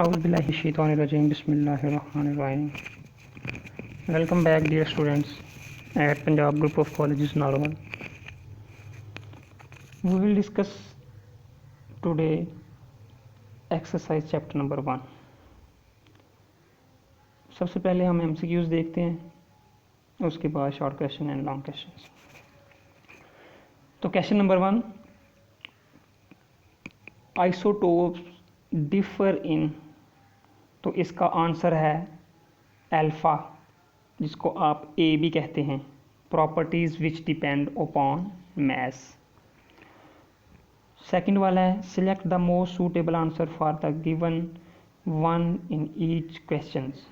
Auzubillahiminash-shaytanir-rajim. Bismillahir-rahmanir-rahim. Welcome back, dear students, at Punjab Group of Colleges, Narwal. We will discuss today exercise chapter number 1. सबसे पहले हम MCQs देखते हैं, उसके बाद short question and long question. तो question number 1, isotopes differ in, तो इसका आंसर है अल्फ़ा, जिसको आप ए भी कहते हैं, properties which depend upon mass. Second वाला है select the most suitable answer for the given one in each questions,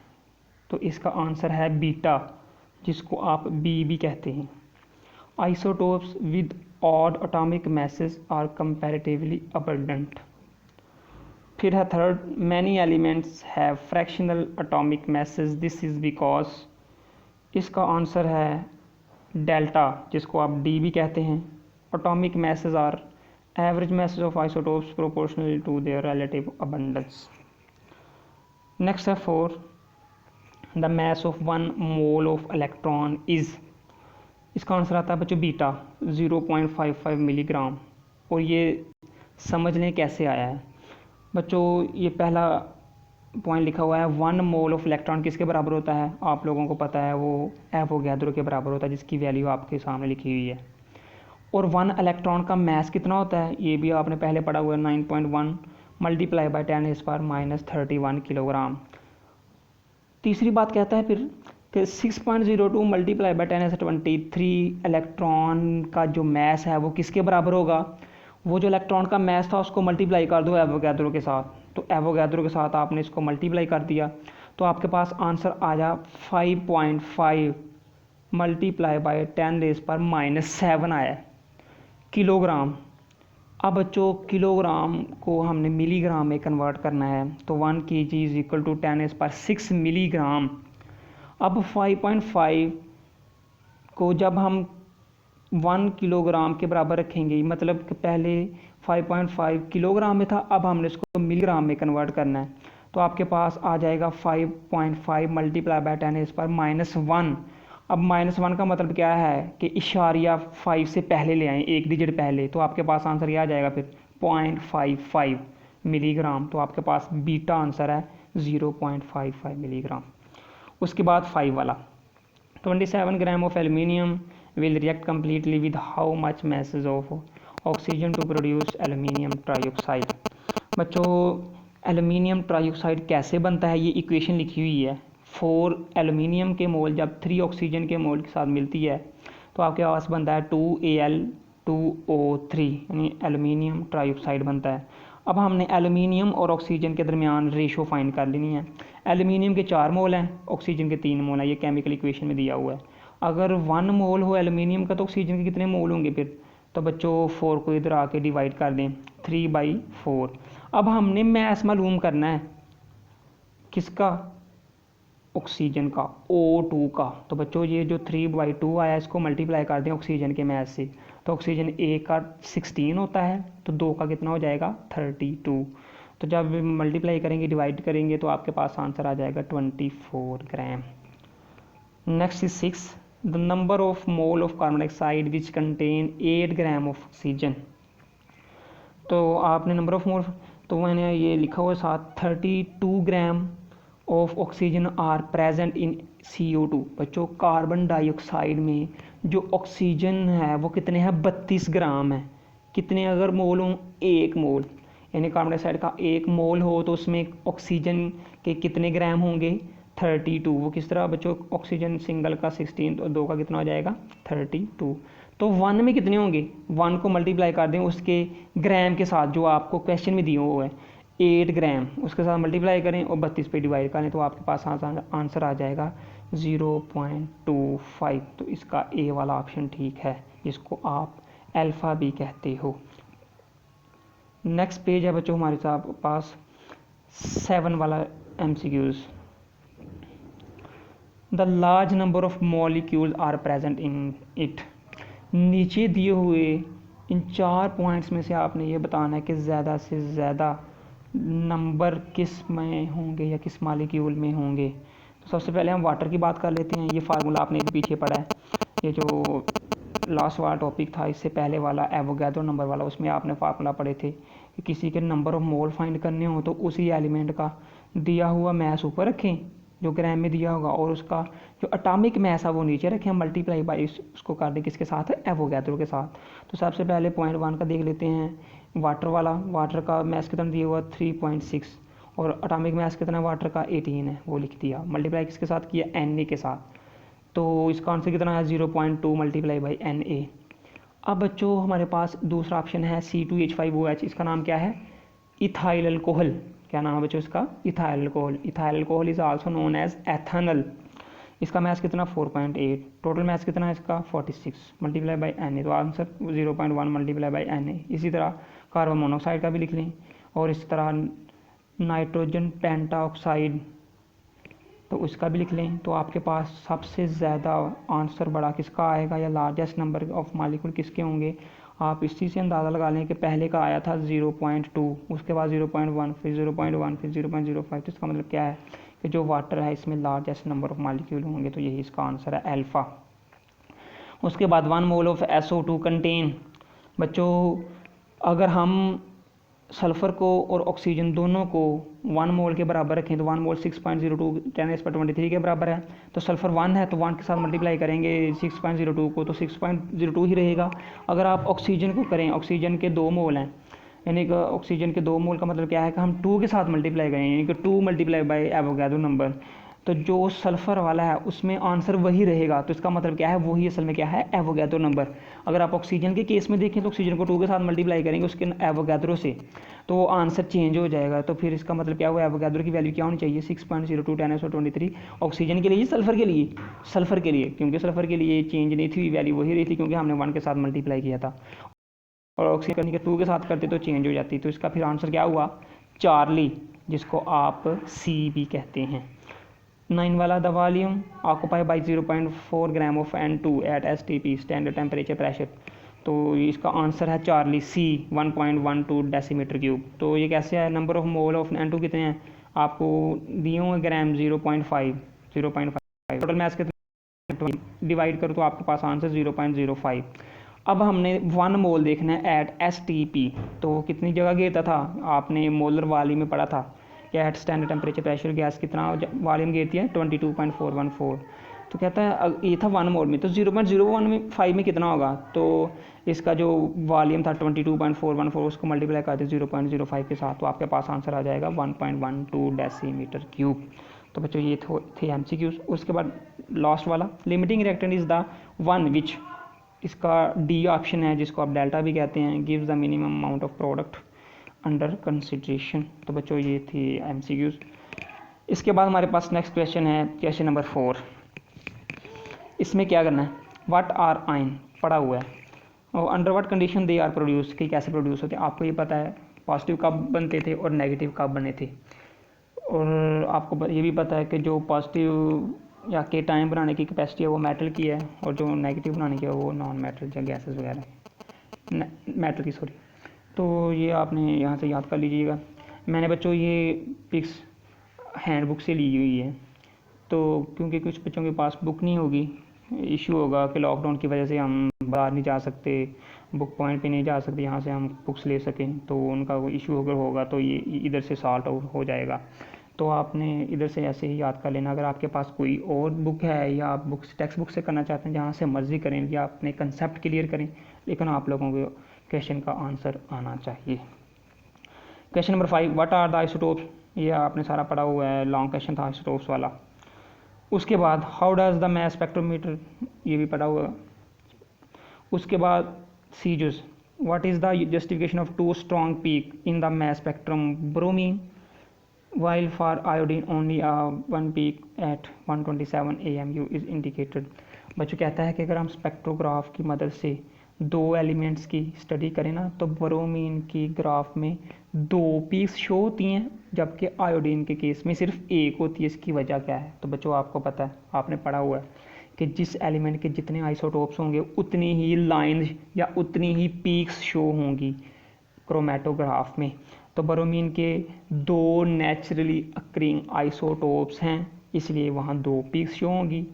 तो इसका आंसर है बीटा, जिसको आप बी भी कहते हैं. Isotopes with odd atomic masses are comparatively abundant. फिर है third, many elements have fractional atomic masses, this is because, इसका आंसर है डेल्टा, जिसको आप डी भी कहते हैं. Atomic masses are average masses of isotopes proportionally to their relative abundance. Next है 4, the mass of 1 mole of electron is, इसका answer आता है बच्चों बीटा 0.55 मिलीग्राम. और ये समझ लें कैसे आया है बच्चों. ये पहला पॉइंट लिखा हुआ है 1 मोल ऑफ इलेक्ट्रॉन किसके बराबर होता है, आप लोगों को पता है वो एवोगैड्रो के बराबर होता है, जिसकी वैल्यू आपके सामने लिखी हुई है. और 1 इलेक्ट्रॉन का मैस कितना होता है, ये भी आपने पहले पढ़ा हुआ है, 9.1 मल्टीप्लाई बाई 10⁻³ किलोग्राम. तीसरी बात कहता है फिर कि 6.02 मल्टीप्लाई बाई 10⁻23 इलेक्ट्रॉन का जो मैस है वो किसके बराबर होगा. वो जो इलेक्ट्रॉन का मैस था उसको मल्टीप्लाई कर दो एवोगैड्रो के साथ, तो एवोगैड्रो के साथ आपने इसको मल्टीप्लाई कर दिया, तो आपके पास आंसर आ जा 5.5 मल्टीप्लाई बाई 10⁻⁻7 आया किलोग्राम. अब बच्चों किलोग्राम को हमने मिलीग्राम में कन्वर्ट करना है, तो 1 kg is equal to 10⁻6 milligram. अब 5.5 को जब हम 1 किलोग्राम के बराबर रखेंगे, मतलब कि पहले 5.5 किलोग्राम में था, अब हमने इसको मिलीग्राम में कन्वर्ट करना है, तो आपके पास आ जाएगा 5.5 मल्टीप्लाई बाई 10⁻⁻1. अब -1 का मतलब क्या है कि इशारिया 5 से पहले ले आएँ, एक डिजिट पहले, तो आपके पास आंसर यह आ जाएगा फिर 0.55 मिलीग्राम. तो आपके पास बीटा आंसर है 0.55 मिलीग्राम. उसके बाद 5 वाला, 27 gram of aluminium will react completely with how much masses of oxygen to produce aluminium trioxide. बच्चों एल्यूमिनियम ट्राइऑक्साइड कैसे बनता है, ये इक्वेशन लिखी हुई है. 4 एल्यूमिनियम के मोल जब 3 ऑक्सीजन के मोल के साथ मिलती है तो आपके पास बनता है 2Al2O3, यानी एल्यूमिनियम ट्राइऑक्साइड बनता है. अब हमने एल्यूमिनियम और ऑक्सीजन के दरमियान रेशो फाइंड कर लेनी है. एल्यूमिनियम के 4 मोल हैं, ऑक्सीजन के 3 मोल हैं, ये केमिकल इक्वेशन में दिया हुआ है. अगर 1 मोल हो एल्यूमिनियम का तो ऑक्सीजन के कितने मोल होंगे फिर, तो बच्चों 4 को इधर आके डिवाइड कर दें 3/4. अब हमने मैस मालूम करना है किसका, ऑक्सीजन का, O2 का. तो बच्चों ये जो 3/2 आया इसको मल्टीप्लाई कर दें ऑक्सीजन के मैस से, तो ऑक्सीजन A का 16 होता है, तो 2 का कितना हो जाएगा 32. तो जब मल्टीप्लाई करेंगे डिवाइड करेंगे तो आपके पास आंसर आ जाएगा 24 gram. Next is 6, the number of mole of carbon dioxide which contain 8 gram of oxygen. तो आपने नंबर ऑफ मोल, तो मैंने ये लिखा हुआ साथ 32 gram of oxygen are present in CO2. बच्चों कार्बन डाइऑक्साइड में जो ऑक्सीजन है वो कितने हैं, 32 ग्राम है. कितने अगर मोल हों, 1 मोल, यानी कार्बन डाइऑक्साइड का 1 मोल हो तो उसमें ऑक्सीजन के कितने ग्राम होंगे, 32. वो किस तरह बच्चों, ऑक्सीजन सिंगल का 16, तो 2 का कितना हो जाएगा 32. तो 1 में कितने होंगे, 1 को मल्टीप्लाई कर दें उसके ग्राम के साथ जो आपको क्वेश्चन में दिया हुआ है 8 ग्राम, उसके साथ मल्टीप्लाई करें और 32 पे डिवाइड करें, तो आपके पास आंसर आ जाएगा 0.25. तो इसका ए वाला ऑप्शन ठीक है, जिसको आप अल्फ़ा भी कहते हो. नेक्स्ट पेज है बच्चों हमारे पास 7 वाला MCQs. The large number of molecule are present in it. नीचे दिए हुए इन 4 पॉइंट्स में से आपने ये बताना है कि ज़्यादा से ज़्यादा नंबर किस में होंगे या किस मालिक्यूल में होंगे। तो सबसे पहले हम वाटर की बात कर लेते हैं। ये फार्मूला आपने पीछे पढ़ा है, ये जो लास्ट वाला टॉपिक था इससे पहले वाला एवोगैड्रो नंबर वाला, उसमें आपने फार्मूला पढ़े थे कि किसी के नंबर ऑफ मोल फाइंड करने हो तो उसी एलिमेंट का दिया हुआ मैस ऊपर रखें जो ग्राम में दिया होगा, और उसका जो एटॉमिक मैस है वो नीचे रखें, मल्टीप्लाई बाई उसको कर दें किसके साथ, एवोगैड्रो के साथ। तो सबसे पहले पॉइंट 1 का देख लेते हैं। वाटर वाला, वाटर का मैस कितना दिया हुआ 3.6 और एटॉमिक मैस कितना वाटर का 18 है, वो लिख दिया। मल्टीप्लाई किसके साथ किया, Na के साथ। तो इसका आंसर कितना है 0.2 मल्टीप्लाई बाई Na। अब बच्चों हमारे पास दूसरा ऑप्शन है C2H5OH, इसका नाम क्या है, इथाइल अल्कोहल। क्या नाम है बच्चों इसका, ethyl alcohol. Ethyl alcohol is also known as ethanol. इसका मैथ कितना 4.8, टोटल मैथ कितना है इसका 46 मल्टीप्लाई बाई Na, तो आंसर 0.1 मल्टीप्लाई बाई Na। इसी तरह कार्बन मोनोऑक्साइड का भी लिख लें, और इस तरह नाइट्रोजन पेंटाऑक्साइड तो उसका भी लिख लें। तो आपके पास सबसे ज़्यादा आंसर बड़ा किसका आएगा या लार्जेस्ट नंबर ऑफ मालिक्यूल किसके होंगे, आप इस चीज़ से अंदाज़ा लगा लें कि पहले का आया था 0.2, उसके बाद 0.1, फिर 0.1, फिर 0.05। तो इसका मतलब क्या है कि जो वाटर है इसमें लार्जेस्ट नंबर ऑफ मालिक्यूल होंगे, तो यही इसका आंसर है अल्फ़ा। उसके बाद 1 मोल ऑफ SO2 कंटेन। बच्चों अगर हम सल्फ़र को और ऑक्सीजन दोनों को 1 मोल के बराबर रखें तो 1 मोल 6.02 10⁻23 के बराबर है। तो सल्फ़र 1 है तो 1 के साथ मल्टीप्लाई करेंगे 6.02 को, तो 6.02 ही रहेगा। अगर आप ऑक्सीजन को करें, ऑक्सीजन के 2 मोल हैं, यानी कि ऑक्सीजन के 2 मोल का मतलब क्या है कि हम 2 के साथ मल्टीप्लाई करें, यानी कि 2 मल्टीप्लाई बाई एवोगैड्रो नंबर। तो जो सल्फ़र वाला है उसमें आंसर वही रहेगा, तो इसका मतलब क्या है, वही असल में क्या है, एवोगैड्रो नंबर। अगर आप ऑक्सीजन के केस में देखें तो ऑक्सीजन को 2 के साथ मल्टीप्लाई करेंगे उसके एवोगैड्रो से, तो वो आंसर चेंज हो जाएगा। तो फिर इसका मतलब क्या हुआ, एवोगैड्रो की वैल्यू क्या होनी चाहिए 6.02 10⁻23 ऑक्सीजन के लिए, सल्फ़र के लिए, सल्फ़र के लिए, क्योंकि सल्फ़र के लिए चेंज नहीं थी, वैल्यू वही रही थी क्योंकि हमने 1 के साथ मल्टीप्लाई किया था, और ऑक्सीजन करने के 2 के साथ करते तो चेंज हो जाती। तो इसका फिर आंसर क्या हुआ, चार्ली, जिसको आप सी भी कहते हैं। 9 वाला, the volume occupy by 0.4 gram of N2 at STP standard temperature pressure. तो इसका आंसर है चार्ली, सी 1.12 डेसीमीटर क्यूब। तो ये कैसे है, number of mole of N2 कितने हैं आपको दिए हुए ग्राम 0.5, टोटल मैस कितने डिवाइड करो तो आपके पास आंसर 0.05। अब हमने 1 मोल देखना है एट STP, तो कितनी जगह घेरता था, आपने मोलर वॉल्यूम में पढ़ा था कि at standard temperature pressure gas कितना वॉल्यूम घेरती है 22.414। तो कहता है ये था 1 मोल में, तो 0.015 में कितना होगा, तो इसका जो वॉल्यूम था 22.414 उसको मल्टीप्लाई कर दे 0.05 के साथ, तो आपके पास आंसर आ जाएगा 1.12 डेसीमीटर क्यूब। तो बच्चों ये थे MCQs। उसके बाद लास्ट वाला, limiting reactant is the one which, इसका डी ऑप्शन है जिसको आप डेल्टा भी कहते हैं, gives the minimum amount of product under consideration. तो बच्चों ये थी MCQs। इसके बाद हमारे पास नेक्स्ट क्वेश्चन है क्वेश्चन नंबर 4। इसमें क्या करना है, व्हाट आर आयन पड़ा हुआ है और under what condition they are produce, कि कैसे प्रोड्यूस होते हैं। आपको ये पता है पॉजिटिव कब बनते थे और नेगेटिव कब बने थे, और आपको ये भी पता है कि जो पॉजिटिव या के टाइम बनाने की कैपेसिटी है वो मेटल की है, और जो नेगेटिव बनाने की है वो नॉन मेटल या गैसेस वगैरह मेटल की, सॉरी। तो ये आपने यहाँ से याद कर लीजिएगा। मैंने बच्चों ये पिक्स हैंडबुक से ली हुई है, तो क्योंकि कुछ बच्चों के पास बुक नहीं होगी, इशू होगा कि लॉकडाउन की वजह से हम बाहर नहीं जा सकते, बुक पॉइंट पे नहीं जा सकते यहाँ से हम बुक्स ले सकें, तो उनका वो इशू अगर होगा तो ये इधर से सॉल्व आउट हो जाएगा। तो आपने इधर से ऐसे ही याद कर लेना। अगर आपके पास कोई और बुक है या आप बुक्स टेक्स्ट बुक से करना चाहते हैं जहाँ से मर्जी करें या अपने कंसेप्ट क्लियर करें, लेकिन आप लोगों को क्वेश्चन का आंसर आना चाहिए। Question number 5, what are the isotopes, ये आपने सारा पढ़ा हुआ है, लॉन्ग क्वेश्चन था आइसोटोप्स वाला। उसके बाद how does the mass spectrometer, ये भी पढ़ा हुआ। उसके बाद सीजस, what is the justification of 2 strong peak in the mass spectrum bromine, while for iodine only 1 peak at 127 AMU is indicated। बच्चों कहता है कि अगर हम स्पेक्ट्रोग्राफ की मदद से 2 एलिमेंट्स की स्टडी करें ना, तो ब्रोमीन की ग्राफ में 2 पीक्स शो होती हैं जबकि आयोडीन के केस में सिर्फ 1 होती है। इसकी वजह क्या है, तो बच्चों आपको पता है, आपने पढ़ा हुआ है कि जिस एलिमेंट के जितने आइसोटोप्स होंगे उतनी ही लाइंस या उतनी ही पीक्स शो होंगी क्रोमेटोग्राफ में। तो ब्रोमीन के 2 नेचुरली अक्रिंग आइसोटोप्स हैं, इसलिए वहाँ 2 पीक्स शो होंगी।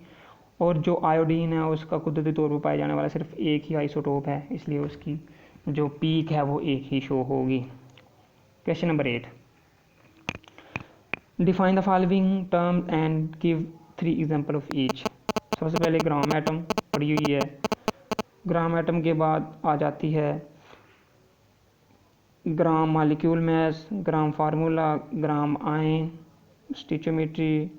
और जो आयोडीन है उसका कुदरती तौर पर पाया जाने वाला सिर्फ एक ही आइसोटोप है, इसलिए उसकी जो पीक है वो एक ही शो होगी। Question number 8, define the following term and give 3 example of each. सबसे पहले ग्राम एटम पड़ी हुई है, ग्राम एटम के बाद आ जाती है ग्राम मॉलिक्यूल मास, ग्राम फार्मूला, ग्राम आयन, स्टिचोमेट्री,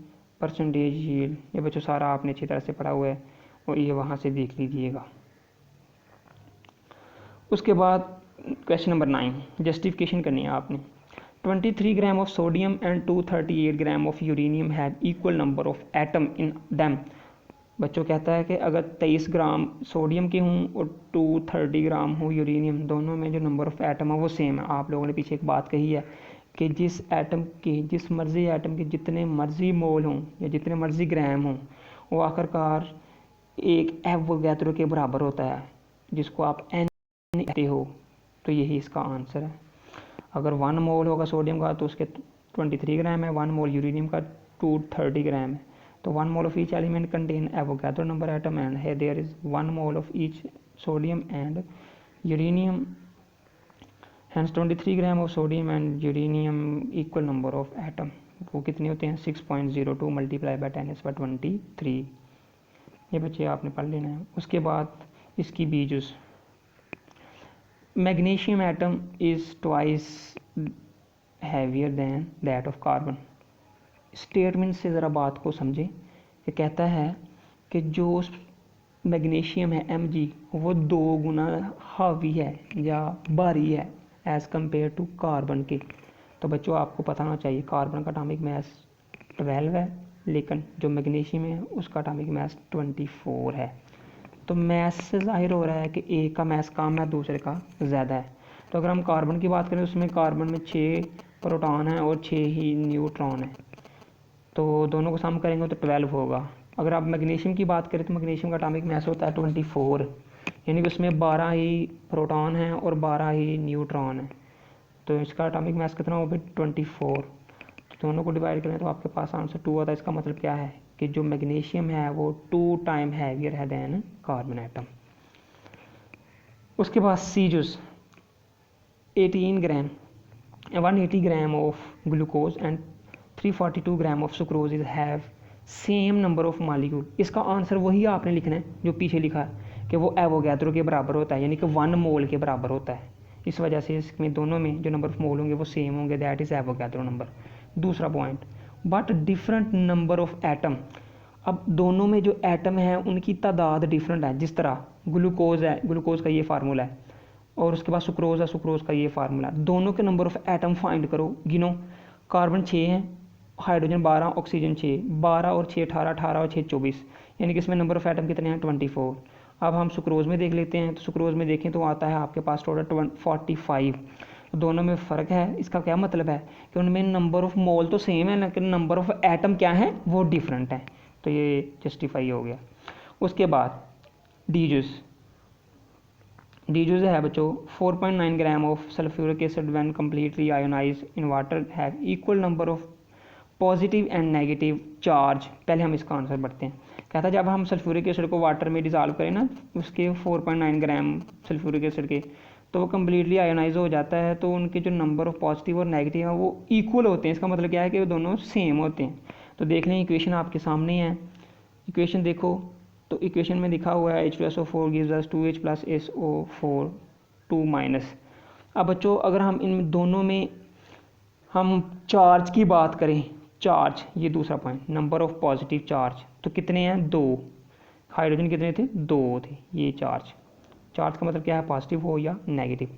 परसेंटेज यील्ड। ये बच्चों सारा आपने अच्छी तरह से पढ़ा हुआ है और ये वहाँ से देख लीजिएगा। उसके बाद क्वेश्चन नंबर 9, जस्टिफिकेशन करनी है आपने। 23 gram of sodium and 238 gram of uranium have equal number of atom in them. बच्चों कहता है कि अगर 23 ग्राम सोडियम के हों और 230 ग्राम हो यूरेनियम, दोनों में जो नंबर ऑफ एटम है वो सेम है। आप लोगों ने पीछे एक बात कही है कि जिस मर्जी एटम के जितने मर्जी मोल हों या जितने मर्जी ग्राम हों, वो आखिरकार एक एवोगैड्रो के बराबर होता है, जिसको आप एन कहते हो। तो यही इसका आंसर है। अगर 1 मोल होगा सोडियम का तो उसके 23 ग्राम है, 1 मोल यूरेनियम का 230 ग्राम है। तो 1 mole of each element contain Avogadro number atom and है there is 1 mole of each sodium and uranium, hence 23 gram of sodium and uranium equal number of atom. वो कितने होते हैं 6.02 मल्टीप्लाई बाई 10⁻23। ये बच्चे आपने पढ़ लेना है। उसके बाद इसकी बीजुस, magnesium atom is twice heavier than that of carbon. Statement से ज़रा बात को समझें कि कहता है कि जो मैग्नीशियम है Mg वो 2 गुना हावी है या भारी है एज़ कम्पेयर टू कार्बन के। तो बच्चों आपको पता होना चाहिए कार्बन का एटॉमिक मास 12 है, लेकिन जो मैग्नीशियम है उसका एटॉमिक मास 24 है। तो मास से जाहिर हो रहा है कि एक का मास कम है, दूसरे का ज़्यादा है। तो अगर हम कार्बन की बात करें तो उसमें कार्बन में 6 प्रोटॉन है और 6 ही न्यूट्रॉन है, तो दोनों को सम करेंगे तो 12 होगा। अगर आप मैग्नीशियम की बात करें तो मैग्नीशियम का एटॉमिक मास होता है 24, यानी कि उसमें 12 ही प्रोटॉन हैं और 12 ही न्यूट्रॉन है। तो इसका एटॉमिक मास कितना होगा 24। तो दोनों को डिवाइड करें तो आपके पास आंसर 2 आता है। इसका मतलब क्या है कि जो मैग्नीशियम है वो 2 टाइम हैवियर है दैन कार्बन एटम। उसके बाद सीजुस 18 ग्राम 180 gram of glucose and 342 gram of sucrose is have same number of molecule. इसका आंसर वही आपने लिखना है जो पीछे लिखा है कि वो एवोगैड्रो के बराबर होता है, यानी कि 1 मोल के बराबर होता है। इस वजह से इसमें दोनों में जो नंबर ऑफ मोल होंगे वो सेम होंगे, दैट इज़ एवोगैड्रो नंबर। दूसरा point, but different number of atom. अब दोनों में जो एटम है उनकी तादाद डिफरेंट है। जिस तरह ग्लूकोज है, ग्लूकोज का ये फार्मूला है, और उसके बाद सुक्रोज है, सुक्रोज का ये फार्मूला है। दोनों के नंबर ऑफ एटम फाइंड करो, गिनो। कार्बन 6 है, हाइड्रोजन 12, ऑक्सीजन 6, 12 और 6 18, 18 और 6 24, यानी कि इसमें नंबर ऑफ एटम कितने हैं 24। अब हम सुक्रोज में देख लेते हैं, तो सुक्रोज में देखें तो आता है आपके पास टोटल 45। दोनों में फ़र्क है। इसका क्या मतलब है कि उनमें नंबर ऑफ मोल तो सेम है लेकिन नंबर ऑफ एटम क्या है वो डिफरेंट है। तो ये जस्टिफाई हो गया। उसके बाद डीजूस है बच्चों 4.9 gram of sulphuric acid when completely ionise in water have equal number of positive and negative charge. पहले हम इसका आंसर बढ़ते हैं। कहता है जब हम सल्फ्यूरिक एसिड को वाटर में डिज़ोल्व करें ना, उसके 4.9 ग्राम सल्फ्यूरिक एसिड के, तो वो कम्प्लीटली आयोनाइज हो जाता है, तो उनके जो नंबर ऑफ पॉजिटिव और नेगेटिव हैं वो इक्वल होते हैं। इसका मतलब क्या है कि वो दोनों सेम होते हैं। तो देख लें इक्वेशन आपके सामने है। इक्वेशन देखो तो इक्वेशन में लिखा हुआ है H2SO4 gives us 2H plus SO4 2-। अब बच्चों अगर हम इन दोनों में हम चार्ज की बात करें, चार्ज, ये दूसरा point, number of positive charge, तो कितने हैं 2। हाइड्रोजन कितने थे 2 थे। ये चार्ज का मतलब क्या है पॉजिटिव हो या नेगेटिव।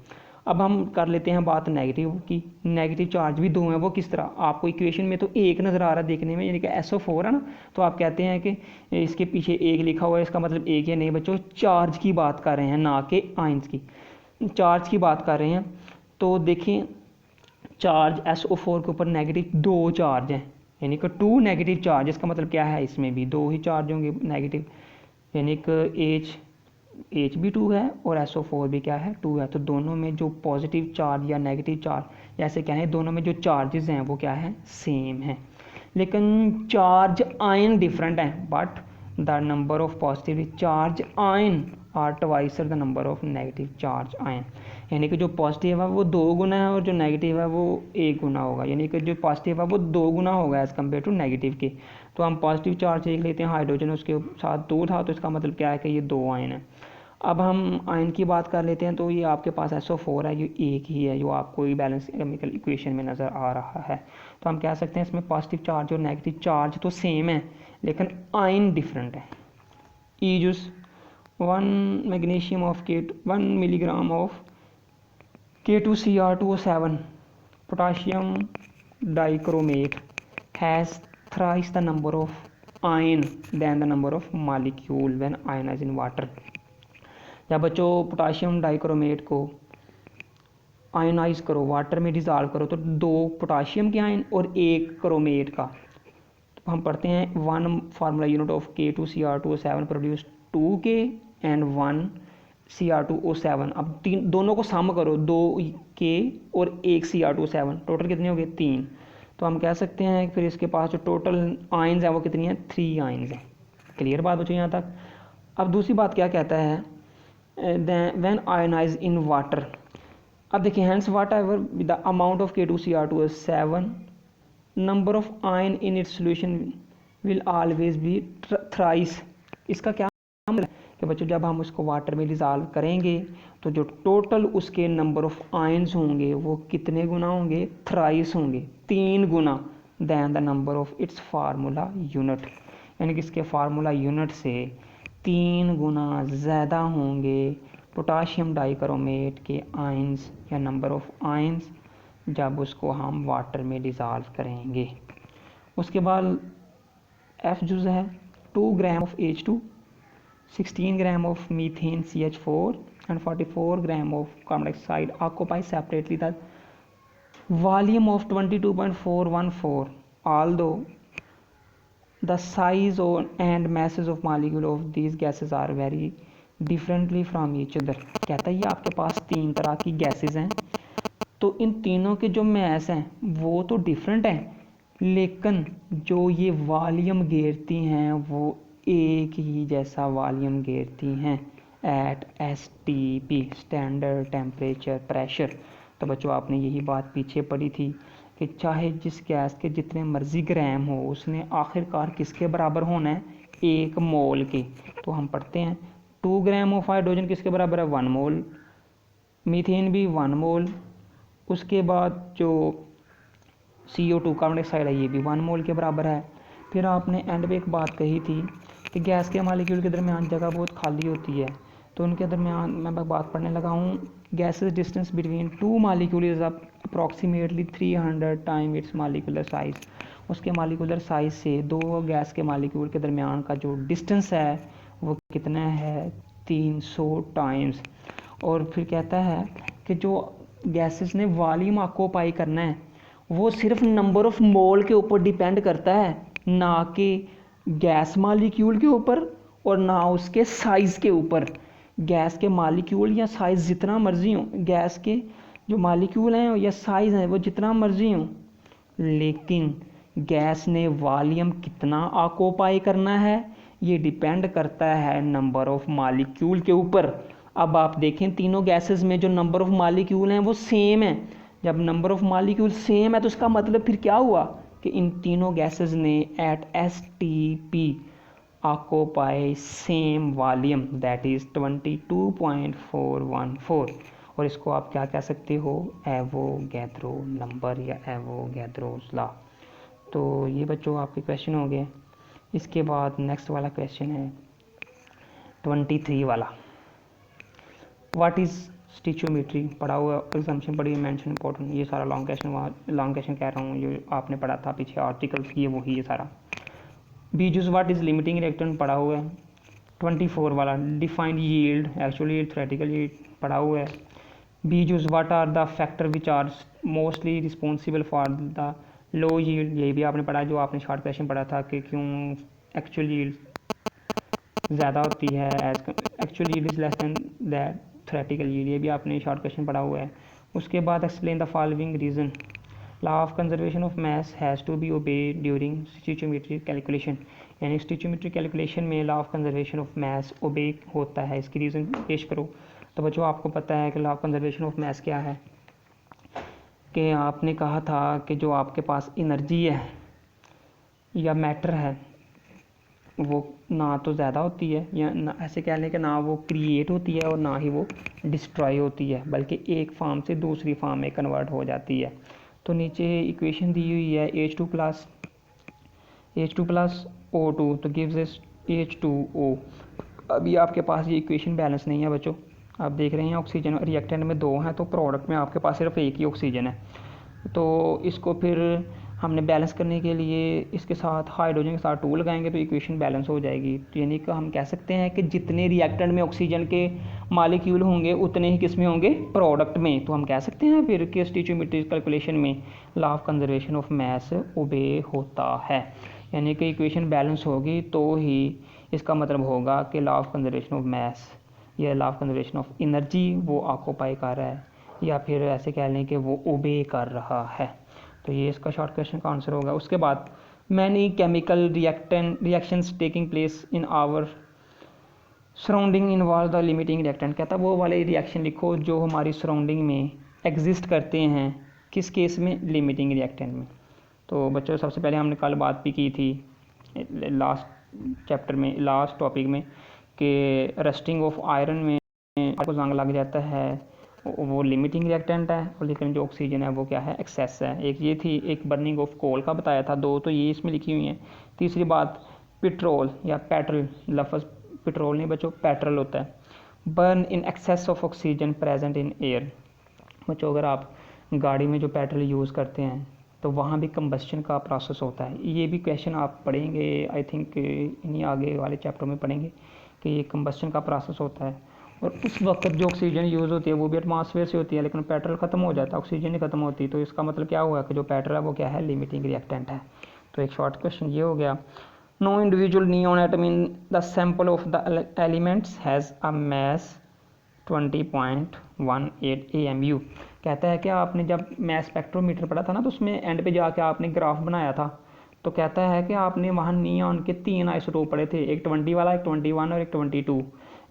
अब हम कर लेते हैं बात नेगेटिव की। नेगेटिव चार्ज भी 2 हैं। वो किस तरह, आपको इक्वेशन में तो 1 नज़र आ रहा है देखने में, यानी कि SO4 है ना, तो आप कहते हैं कि इसके पीछे 1 लिखा हुआ है, इसका मतलब 1 है। नहीं बच्चों, चार्ज की बात कर रहे हैं ना कि आयंस की, चार्ज की बात कर रहे हैं। तो देखिए चार्ज SO4 के ऊपर नेगेटिव 2 चार्ज हैं, यानी कि 2 नेगेटिव चार्ज। इसका मतलब क्या है इसमें भी 2 ही चार्ज होंगे नेगेटिव, यानी कि H Hb2 है और SO4 भी क्या है 2 है, तो दोनों में जो पॉजिटिव चार्ज या नेगेटिव चार्ज, जैसे कहें दोनों में जो चार्जेस हैं वो क्या है सेम है, लेकिन चार्ज आयन डिफरेंट है, but the number of positive charge ion are twice the number of negative charge ion, यानी कि जो पॉजिटिव है वो 2 गुना है और जो नेगेटिव है वो 1 गुना होगा, यानी कि जो पॉजिटिव है वो 2 गुना होगा एज़ कम्पेयर टू नेगेटिव के। तो हम पॉजिटिव चार्ज देख लेते हैं, हाइड्रोजन उसके साथ 2 था, तो इसका मतलब क्या है कि ये 2 आयन है। अब हम आयन की बात कर लेते हैं, तो ये आपके पास SO4 है, ये एक ही है जो आपको बैलेंस केमिकल इक्वेशन में नज़र आ रहा है। तो हम कह सकते हैं इसमें पॉजिटिव चार्ज और नेगेटिव चार्ज तो सेम है लेकिन आयन डिफरेंट है। Use 1 magnesium of K 1 milligram of K2Cr2O7 potassium dichromate has thrice the number of ion than the number of molecule when ionized in water। जब बच्चों potassium dichromate को ionise करो, water में dissolve करो, तो 2 potassium के ion और 1 chromate का, तो हम पढ़ते हैं 1 formula unit of K2Cr2O7 produce 2K and 1 Cr2O7। अब दोनों को सम करो, 2K और 1 Cr2O7, टोटल कितने हो गए 3। तो हम कह सकते हैं फिर इसके पास जो टोटल आयन्स हैं वो कितनी है 3 आयन्स हैं। क्लियर बात बच्चों यहाँ तक। अब दूसरी बात क्या कहता है, व्हेन आयनाइज इन वाटर। अब देखिए hence whatever the amount of K2Cr2O7 number of ion in its solution will always be thrice. इसका क्या मतलब है कि बच्चों जब हम उसको वाटर में डिज़ोल्व करेंगे तो जो टोटल उसके नंबर ऑफ आयन्स होंगे वो कितने गुना होंगे, थ्राइस होंगे, 3 गुना than the number of its formula unit, यानी कि इसके फार्मूला यूनिट से 3 गुना ज़्यादा होंगे पोटाशियम डाइक्रोमेट के आयन्स या नंबर ऑफ आयन्स जब उसको हम वाटर में डिज़ोल्व करेंगे। उसके बाद F जुज़ है 2 gram of H2, 16 gram of methane CH4 and 44 gram of carbon dioxide occupy separately the volume of 22.414 although the size and masses of molecule of these gases are very differently from each other। कहता है ये आपके पास 3 तरह की gases हैं, तो इन तीनों के जो मैस हैं वो तो डिफरेंट हैं, लेकिन जो ये वॉल्यूम घेरती हैं वो एक ही जैसा वॉल्यूम घेरती हैं at STP standard temperature pressure. तो बच्चों आपने यही बात पीछे पढ़ी थी कि चाहे जिस गैस के जितने मर्जी ग्राम हो उसने आखिरकार किसके बराबर होना है, 1 मोल के। तो हम पढ़ते हैं 2 ग्राम ऑफ हाइड्रोजन किसके बराबर है 1 मोल, मीथेन भी 1 मोल, उसके बाद जो CO2 कार्बन डाइऑक्साइड है ये भी 1 मोल के बराबर है। फिर आपने एंड पे एक बात कही थी कि गैस के मालिक्यूल के दरमियान जगह बहुत खाली होती है, तो उनके दरमियान मैं बात पढ़ने लगा हूँ, gases distance between 2 molecule is approximately 300 time it's molecular size. उसके मालिकुलर साइज से 2 गैस के मालिक्यूल के दरमियान का जो डिस्टेंस है वो कितना है 300 टाइम्स। और फिर कहता है कि जो गैसेस ने वॉल्यूम ऑक्यूपाई करना है वो सिर्फ नंबर ऑफ मोल के ऊपर डिपेंड करता है, ना कि गैस मालिक्यूल के ऊपर और ना उसके साइज़ के ऊपर। गैस के मालिक्यूल या साइज़ जितना मर्जी हो, गैस के जो मालिक्यूल हैं या साइज़ हैं वो जितना मर्जी हो, लेकिन गैस ने वॉल्यूम कितना ऑक्यूपाई करना है ये डिपेंड करता है नंबर ऑफ मालिक्यूल के ऊपर। अब आप देखें तीनों गैसेस में जो नंबर ऑफ मालिक्यूल हैं वो सेम है। जब नंबर ऑफ मालिक्यूल सेम है तो इसका मतलब फिर क्या हुआ कि इन तीनों गैसेस ने at STP occupy same volume that is 22.414। और इसको आप क्या कह सकते हो, एवोगैड्रो नंबर या एवोगैड्रोस लॉ। तो ये बच्चों आपके क्वेश्चन हो गए। इसके बाद नेक्स्ट वाला क्वेश्चन है 23 वाला, व्हाट इज़ स्टिचोमेट्री। पढ़ा हुआ एग्जाम्पशन पढ़ी मेंशन इंपॉर्टेंट, ये सारा लॉन्ग क्वेश्चन कह रहा हूँ, ये आपने पढ़ा था पीछे आर्टिकल्स की, वही ये सारा। बीजूस व्हाट इज़ लिमिटिंग रिएक्टेंट पढ़ा हुआ है। 24 वाला defined yield, actually theoretical yield पढ़ा हुआ है। बीजूस what are the factor which are mostly responsible for the low yield, ये भी आपने पढ़ा, जो आपने शॉर्ट क्वेश्चन पढ़ा था कि क्यों एक्चुअल यील्ड ज़्यादा होती है as actually it is less than that theoretically, ये भी आपने शॉर्ट क्वेश्चन पढ़ा हुआ है। उसके बाद explain the following reason, law of conservation of mass has to be obeyed during stoichiometry calculation, यानी स्टिचोमेट्री कैलकुलेशन में law of conservation of mass obey होता है, इसकी रीज़न पेश करो। तो बच्चों आपको पता है कि लॉ ऑफ कंजर्वेशन ऑफ मास क्या है, कि आपने कहा था कि जो आपके पास एनर्जी है या मैटर है वो ना तो ज़्यादा होती है, या ना ऐसे कह लें कि ना वो क्रिएट होती है और ना ही वो डिस्ट्रॉय होती है, बल्कि एक फॉर्म से दूसरी फॉर्म में कन्वर्ट हो जाती है। तो नीचे इक्वेशन दी हुई है H2 + O2 तो गिव्स अस H2O। अभी आपके पास ये इक्वेशन बैलेंस नहीं है बच्चों, आप देख रहे हैं ऑक्सीजन रिएक्टेंट में 2 हैं, तो प्रोडक्ट में आपके पास सिर्फ एक ही ऑक्सीजन है। तो इसको फिर हमने बैलेंस करने के लिए इसके साथ हाइड्रोजन के साथ 2 लगाएंगे तो इक्वेशन बैलेंस हो जाएगी। तो यानी कि हम कह सकते हैं कि जितने रिएक्टेंट में ऑक्सीजन के मालिक्यूल होंगे उतने ही किस में होंगे, प्रोडक्ट में। तो हम कह सकते हैं फिर कि स्टिचोमेट्री कैलकुलेशन में law of conservation of mass obey होता है, यानी कि इक्वेशन बैलेंस होगी तो ही इसका मतलब होगा कि law of conservation of mass या law of conservation of energy वो ऑक्यूपाई कर रहा है, या फिर ऐसे कह लें कि वो ओबे कर रहा है। तो ये इसका शॉर्ट क्वेश्चन का आंसर होगा। उसके बाद many chemical reactions taking place in our surrounding involve the limiting reactant, कहता है वो वाले रिएक्शन लिखो जो हमारी सराउंडिंग में एग्जिस्ट करते हैं, किस केस में, लिमिटिंग रिएक्टेंट में। तो बच्चों सबसे पहले हमने कल बात भी की थी लास्ट चैप्टर में, लास्ट टॉपिक में, कि रस्टिंग ऑफ आयरन में आपको जंग लग जाता है, वो लिमिटिंग रिएक्टेंट है, और लेकिन जो ऑक्सीजन है वो क्या है, एक्सेस है। एक ये थी, एक बर्निंग ऑफ कोल का बताया था, 2 तो ये इसमें लिखी हुई हैं। तीसरी बात पेट्रोल या पेट्रोल, लफ्ज़ पेट्रोल नहीं बच्चों, पेट्रोल होता है, burn in excess of oxygen present in air. बच्चों अगर आप गाड़ी में जो पेट्रोल यूज़ करते हैं तो वहाँ भी कंबस्शन का प्रोसेस होता है। ये भी क्वेश्चन आप पढ़ेंगे, आई थिंक इन्हीं आगे वाले चैप्टर में पढ़ेंगे कि ये कंबस्शन का प्रोसेस होता है। और उस वक्त जो ऑक्सीजन यूज़ होती है वो भी एटमॉस्फेयर से होती है, लेकिन पेट्रोल ख़त्म हो जाता है, ऑक्सीजन ही खत्म होती है। तो इसका मतलब क्या हुआ कि जो पेट्रोल है वो क्या है, लिमिटिंग रिएक्टेंट है। तो एक शॉर्ट क्वेश्चन ये हो गया। No individual neon atom in the sample of the elements has a mass 20.18 AMU। कहता है कि आपने जब मैस स्पेक्ट्रोमीटर पढ़ा था ना, तो उसमें एंड पे जाके आपने ग्राफ बनाया था, तो कहता है कि आपने वहाँ नियॉन के 3 आइसोटोप पढ़े थे, एक 20 वाला, एक 21 और एक 22,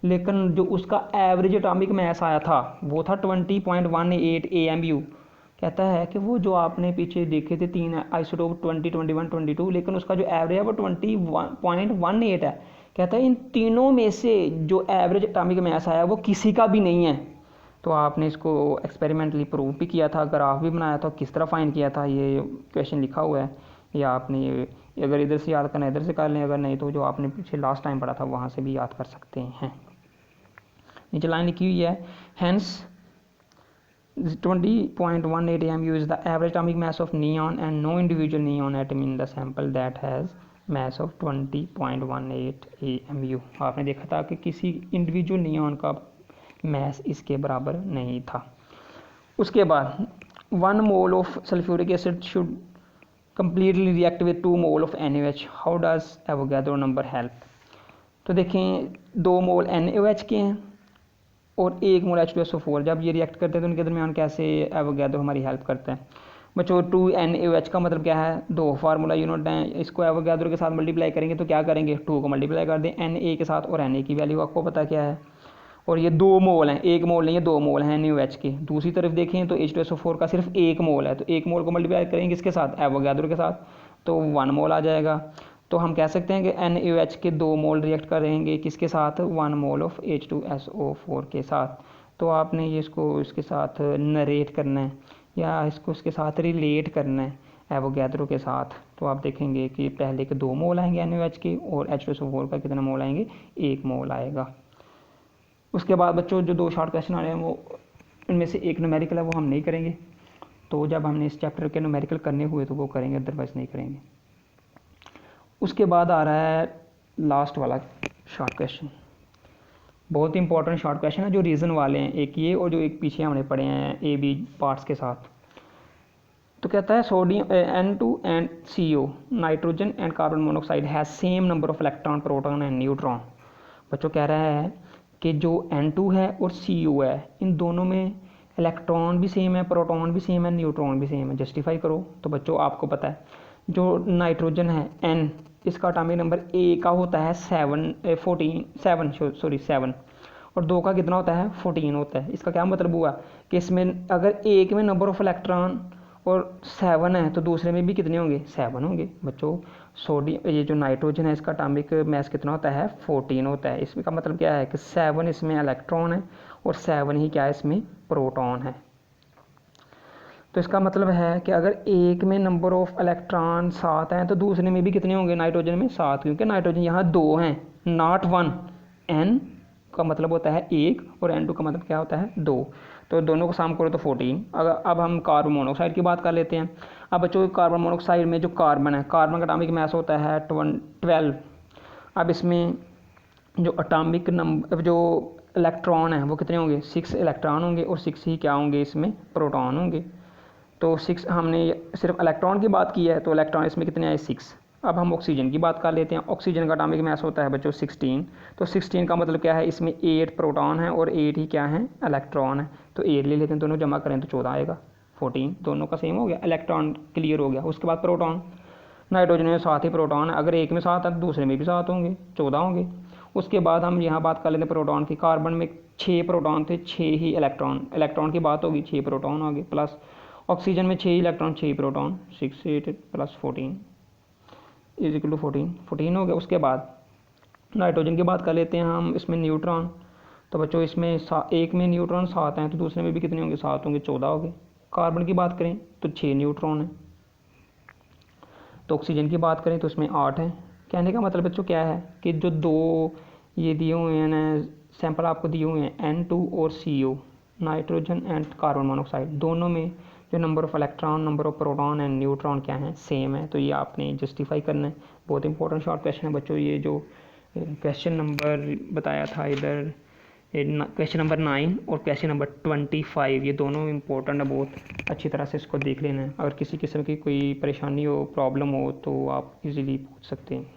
लेकिन जो उसका एवरेज एटॉमिक मास आया था वो था 20.18 AMU। कहता है कि वो जो आपने पीछे देखे थे 3 आइसोटोप 20, 21, 22, लेकिन उसका जो एवरेज है वो 20.18 है। कहता है इन तीनों में से जो एवरेज एटॉमिक मास आया वो किसी का भी नहीं है। तो आपने इसको एक्सपेरिमेंटली प्रूव भी किया था, ग्राफ भी बनाया था, किस तरह फाइंड किया था ये क्वेश्चन लिखा हुआ है, या आपने ये अगर इधर से याद करना इधर से कर लें, अगर नहीं तो जो आपने पीछे लास्ट टाइम पढ़ा था वहाँ से भी याद कर सकते हैं। नीचे लाइन लिखी हुई है, hence 20.18 AMU is the average atomic mass of neon and no individual neon atom in the sample that has mass of 20.18 AMU। आपने देखा था कि किसी इंडिविजुअल नियॉन का मैस इसके बराबर नहीं था। उसके बाद 1 mole of sulphuric acid should completely react with 2 mole of NaOH, how does Avogadro number help. तो देखें 2 मोल NaOH के हैं और 1 मोल H2SO4, जब ये रिएक्ट करते हैं तो उनके दरमियान कैसे एवोगैड्रो हमारी हेल्प करता है। बच्चों 2NaOH का मतलब क्या है, 2 फार्मूला यूनिट हैं, इसको एवोगैड्रो के साथ मल्टीप्लाई करेंगे तो क्या करेंगे, 2 को मल्टीप्लाई कर दें Na के साथ, और Na की वैल्यू आपको पता क्या है, और ये 2 मोल हैं, 1 मोल नहीं है 2 मोल हैं NaOH के। दूसरी तरफ देखें तो H2SO4 का सिर्फ 1 मोल है, तो 1 मोल को मल्टीप्लाई करेंगे इसके साथ, एवोगैड्रो के साथ, तो 1 मोल आ जाएगा। तो हम कह सकते हैं कि NaOH के 2 मोल रिएक्ट करेंगे किसके साथ, 1 मोल ऑफ H2SO4 के साथ। तो आपने ये इसको इसके साथ नरेट करना है या इसको इसके साथ रिलेट करना है एवोगैड्रो के साथ। तो आप देखेंगे कि पहले के 2 मोल आएंगे NaOH के, और H2SO4 का कितना मोल आएंगे, 1 मोल आएगा। उसके बाद बच्चों जो 2 शॉर्ट क्वेश्चन आ रहे हैं वो इनमें से एक न्यूमेरिकल है, वो हम नहीं करेंगे, तो जब हमने इस चैप्टर के न्यूमेरिकल करने हुए तो वो करेंगे, अदरवाइज नहीं करेंगे। उसके बाद आ रहा है लास्ट वाला शॉर्ट क्वेश्चन, बहुत ही इंपॉर्टेंट शॉर्ट क्वेश्चन है, जो रीज़न वाले हैं, एक ये और जो एक पीछे हमने पढ़े हैं AB पार्ट्स के साथ। तो कहता है sodium N2 and CO, nitrogen and carbon monoxide has same number of electron, proton and neutron. बच्चों कह रहा है कि जो N2 है और CO है, इन दोनों में इलेक्ट्रॉन भी सेम है, प्रोटॉन भी सेम है, न्यूट्रॉन भी सेम है। जस्टिफाई करो। तो बच्चों आपको पता है जो नाइट्रोजन है N, इसका एटॉमिक नंबर A का होता है 7 और 2 का कितना होता है 14 होता है। इसका क्या मतलब हुआ कि इसमें अगर एक में नंबर ऑफ इलेक्ट्रॉन और 7 है तो दूसरे में भी कितने होंगे 7 होंगे। बच्चों सोडियम, ये जो नाइट्रोजन है इसका एटॉमिक मास कितना होता है 14 होता है। इसका मतलब क्या है कि 7 इसमें इलेक्ट्रॉन है और 7 ही क्या है इसमें प्रोटॉन है। तो इसका मतलब है कि अगर एक में नंबर ऑफ इलेक्ट्रॉन 7 हैं तो दूसरे में भी कितने होंगे नाइट्रोजन में 7, क्योंकि नाइट्रोजन यहाँ 2 हैं, नॉट 1। N का मतलब होता है 1 और N2 का मतलब क्या होता है 2। तो दोनों को शाम करो तो 14। अगर अब हम कार्बन मोनोऑक्साइड की बात कर लेते हैं। अब बच्चों कार्बन मोनोऑक्साइड में जो कार्बन है, कार्बन का एटॉमिक मास होता है 12। अब इसमें जो एटॉमिक नंबर जो इलेक्ट्रॉन है वो कितने होंगे 6 इलेक्ट्रॉन होंगे और 6 ही क्या होंगे इसमें प्रोटॉन होंगे। तो 6 हमने सिर्फ इलेक्ट्रॉन की बात की है, तो इलेक्ट्रॉन इसमें कितने आए 6। अब हम ऑक्सीजन की बात कर लेते हैं। ऑक्सीजन का एटॉमिक मास होता है बच्चों 16। तो 16 का मतलब क्या है, इसमें 8 प्रोटॉन है और 8 ही क्या है इलेक्ट्रॉन है। तो 8 ले लेते हैं, दोनों जमा करें तो 14 आएगा। 14 दोनों का सेम हो गया, इलेक्ट्रॉन क्लियर हो गया। उसके बाद प्रोटॉन, नाइट्रोजन में 7 ही प्रोटॉन है, अगर एक में 7 है तो दूसरे में भी 7 होंगे, 14 होंगे। उसके बाद हम यहाँ बात कर लेते हैं प्रोटॉन की। कार्बन में 6 प्रोटॉन थे, 6 ही इलेक्ट्रॉन की बात होगी, 6 प्रोटॉन हो गए। प्लस ऑक्सीजन में 6 electron 6 proton, 6 8 plus 14 is equal to 14 हो गया। उसके बाद नाइट्रोजन की बात कर लेते हैं हम, इसमें न्यूट्रॉन। तो बच्चों इसमें एक में न्यूट्रॉन 7 हैं तो दूसरे में भी कितने होंगे 7 होंगे, 14 हो गए। कार्बन की बात करें तो 6 न्यूट्रॉन है। तो ऑक्सीजन की बात करें तो इसमें 8 है। कहने का मतलब बच्चों क्या है कि जो दो ये दिए हुए हैं ना सैंपल आपको दिए हुए हैं N2 और CO, nitrogen and carbon monoxide, दोनों में जो number of electron, number of proton and neutron क्या है सेम है। तो ये आपने जस्टिफाई करना है। बहुत इंपॉर्टेंट शॉर्ट क्वेश्चन है बच्चों। ये जो क्वेश्चन नंबर बताया था इधर, क्वेश्चन नंबर 9 और क्वेश्चन नंबर 25, ये दोनों इंपॉर्टेंट है, बहुत अच्छी तरह से इसको देख लेना है। अगर किसी किस्म की कोई परेशानी हो, प्रॉब्लम हो तो आप इजीली पूछ सकते हैं।